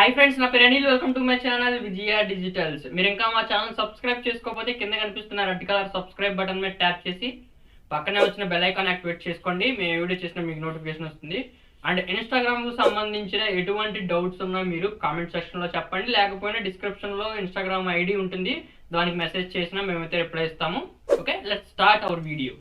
Hi friends, నా పేరు Anil. Welcome to my channel Vijaya digitals. మీరు ఇంకా మా ఛానల్ సబ్స్క్రైబ్ చేసుకోకపోతే కింద కనిపిస్తున్న రెడ్ కలర్ సబ్స్క్రైబ్ బటన్ మీద ట్యాప్ చేసి పక్కనే వచ్చిన బెల్ ఐకాన్ యాక్టివేట్ చేసుకోండి. మేము వీడియో చేసిన మీకు నోటిఫికేషన్ వస్తుంది. అండ్ ఇన్స్టాగ్రామ్కు సంబంధించిన ఎటువంటి డౌట్స్ ఉన్నా మీరు కామెంట్ సెక్షన్లో చెప్పండి, లేకపోయినా డిస్క్రిప్షన్లో ఇన్స్టాగ్రామ్ ఐడి ఉంటుంది, దానికి మెసేజ్ చేసినా మేమైతే రిప్లై ఇస్తాము. Okay, let's start our video.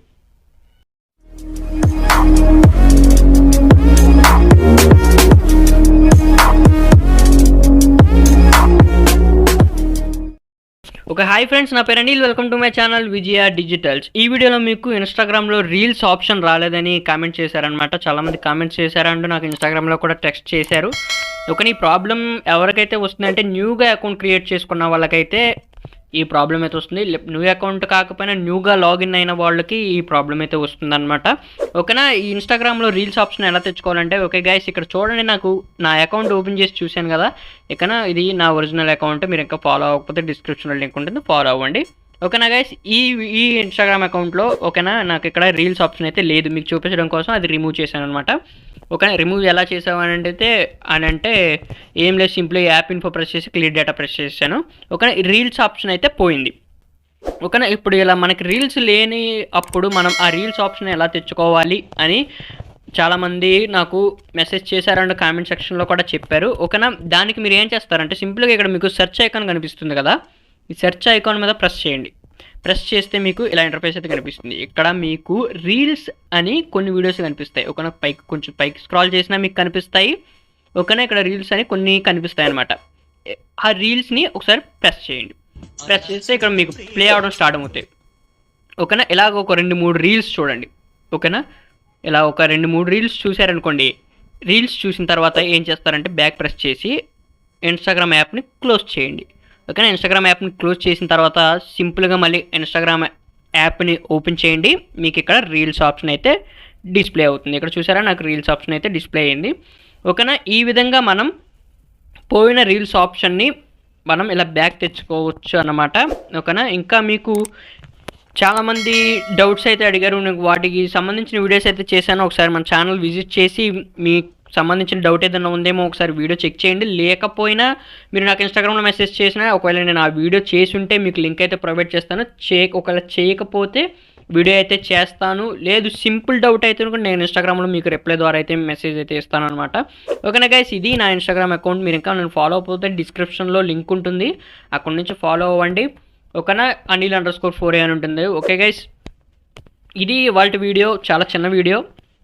Okay, hi friends, నా పేరు Anil. Welcome to my channel Vijaya digitals. ఈ వీడియోలో మీకు ఇన్స్టాగ్రామ్లో రీల్స్ ఆప్షన్ రాలేదని కామెంట్ చేశారనమాట. చాలామంది కామెంట్స్ చేశారంటూ నాకు ఇన్స్టాగ్రామ్లో కూడా టెక్స్ట్ చేశారు. ఒక ఈ ప్రాబ్లం ఎవరికైతే వస్తుందంటే న్యూగా అకౌంట్ క్రియేట్ చేసుకున్న వాళ్ళకైతే ఈ ప్రాబ్లం అయితే వస్తుంది. న్యూ అకౌంట్ కాకపోయినా న్యూగా లాగిన్ అయిన వాళ్ళకి ఈ ప్రాబ్లం అయితే వస్తుందన్నమాట. ఓకేనా, ఈ ఇన్స్టాగ్రామ్లో రీల్స్ ఆప్షన్ ఎలా తెచ్చుకోవాలంటే, ఓకే గైస్, ఇక్కడ చూడండి, నాకు నా అకౌంట్ ఓపెన్ చేసి చూశాను కదా. ఇకనా ఇది నా ఒరిజినల్ అకౌంట్. మీరు ఇంకా ఫాలో అవ్వకపోతే డిస్క్రిప్షన్లో లింక్ ఉంటుంది, ఫాలో అవ్వండి. ఓకేనా గైస్, ఈ ఇన్స్టాగ్రామ్ అకౌంట్లో ఓకేనా నాకు ఇక్కడ రీల్స్ ఆప్షన్ అయితే లేదు. మీకు చూపించడం కోసం అది రిమూవ్ చేశాను అనమాట. ఓకేనా, రిమూవ్ ఎలా చేసావు అని అంటే ఏం లేదు, సింప్లీ యాప్ ఇన్ఫో ప్రెస్ చేసి క్లియర్ డేటా ప్రెస్ చేశాను. ఓకేనా, రీల్స్ ఆప్షన్ అయితే పోయింది. ఓకేనా, ఇప్పుడు ఇలా మనకి రీల్స్ లేని అప్పుడు మనం ఆ రీల్స్ ఆప్షన్ ఎలా తెచ్చుకోవాలి అని చాలామంది నాకు మెసేజ్ చేశారంటే కామెంట్ సెక్షన్లో కూడా చెప్పారు. ఓకేనా, దానికి మీరు ఏం చేస్తారంటే సింపుల్గా ఇక్కడ మీకు సెర్చ్ ఐకాన్ కనిపిస్తుంది కదా, ఈ సెర్చ్ ఐకాన్ మీద ప్రెస్ చేయండి. ప్రెస్ చేస్తే మీకు ఇలా ఇంటర్ఫేస్ అయితే కనిపిస్తుంది. ఇక్కడ మీకు రీల్స్ అని కొన్ని వీడియోస్ కనిపిస్తాయి. ఓకేనా, కొంచెం పైకి స్క్రాల్ చేసినా మీకు కనిపిస్తాయి. ఓకేనా, ఇక్కడ రీల్స్ అని కొన్ని కనిపిస్తాయి అనమాట. ఆ రీల్స్ని ఒకసారి ప్రెస్ చేయండి. ప్రెస్ చేస్తే ఇక్కడ మీకు ప్లే అవడం స్టార్ట్ అవుతాయి. ఓకేనా, ఇలాగ ఒక 2-3 రీల్స్ చూడండి. ఓకేనా, ఇలా ఒక 2-3 రీల్స్ చూసారనుకోండి. రీల్స్ చూసిన తర్వాత ఏం చేస్తారంటే బ్యాక్ ప్రెస్ చేసి ఇన్స్టాగ్రామ్ యాప్ని క్లోజ్ చేయండి. ఓకేనా, ఇన్స్టాగ్రామ్ యాప్ని క్లోజ్ చేసిన తర్వాత సింపుల్గా మళ్ళీ ఇన్స్టాగ్రామ్ యాప్ని ఓపెన్ చేయండి. మీకు ఇక్కడ రీల్స్ ఆప్షన్ అయితే డిస్ప్లే అవుతుంది. ఇక్కడ చూసారా, నాకు రీల్స్ ఆప్షన్ అయితే డిస్ప్లే అయ్యింది. ఓకేనా, ఈ విధంగా మనం పోయిన రీల్స్ ఆప్షన్ని మనం ఇలా బ్యాక్ తెచ్చుకోవచ్చు అన్నమాట. ఓకేనా, ఇంకా మీకు చాలామంది డౌట్స్ అయితే అడిగారు. నాకు వాటికి సంబంధించిన వీడియోస్ అయితే చేశాను. ఒకసారి మన ఛానల్ విజిట్ చేసి మీ సంబంధించిన డౌట్ ఏదైనా ఉందేమో ఒకసారి వీడియో చెక్ చేయండి. లేకపోయినా మీరు నాకు ఇన్స్టాగ్రామ్లో మెసేజ్ చేసినా, ఒకవేళ నేను ఆ వీడియో చేసి ఉంటే మీకు లింక్ అయితే ప్రొవైడ్ చేస్తాను. ఒకవేళ చేయకపోతే వీడియో అయితే చేస్తాను. లేదు సింపుల్ డౌట్ అయితే నేను ఇన్స్టాగ్రామ్లో మీకు రిప్లై ద్వారా అయితే మెసేజ్ అయితే ఇస్తాను అనమాట. ఓకేనా గైస్, ఇది నా ఇన్స్టాగ్రామ్ అకౌంట్. మీరు ఇంకా నేను ఫాలో అయిపోతే డిస్క్రిప్షన్లో లింక్ ఉంటుంది, అక్కడి నుంచి ఫాలో అవ్వండి. ఓకేనా, anil_4a అని ఉంటుంది. ఓకే గైస్, ఇది వాళ్ళ వీడియో, చాలా చిన్న వీడియో.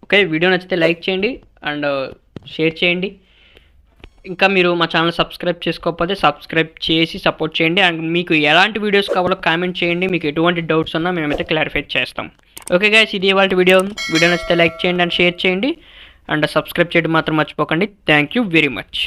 ఓకే, వీడియో నచ్చితే లైక్ చేయండి అండ్ షేర్ చేయండి. ఇంకా మీరు మా ఛానల్ సబ్స్క్రైబ్ చేసుకోకపోతే సబ్స్క్రైబ్ చేసి సపోర్ట్ చేయండి. అండ్ మీకు ఎలాంటి వీడియోస్ కావాలో కామెంట్ చేయండి. మీకు ఎటువంటి డౌట్స్ ఉన్నా మేమైతే క్లారిఫై చేస్తాం. ఓకే గైస్, ఇది వాళ్ళ వీడియో నచ్చితే లైక్ చేయండి అండ్ షేర్ చేయండి అండ్ సబ్స్క్రైబ్ చేయడం మాత్రం మర్చిపోకండి. Thank you very much.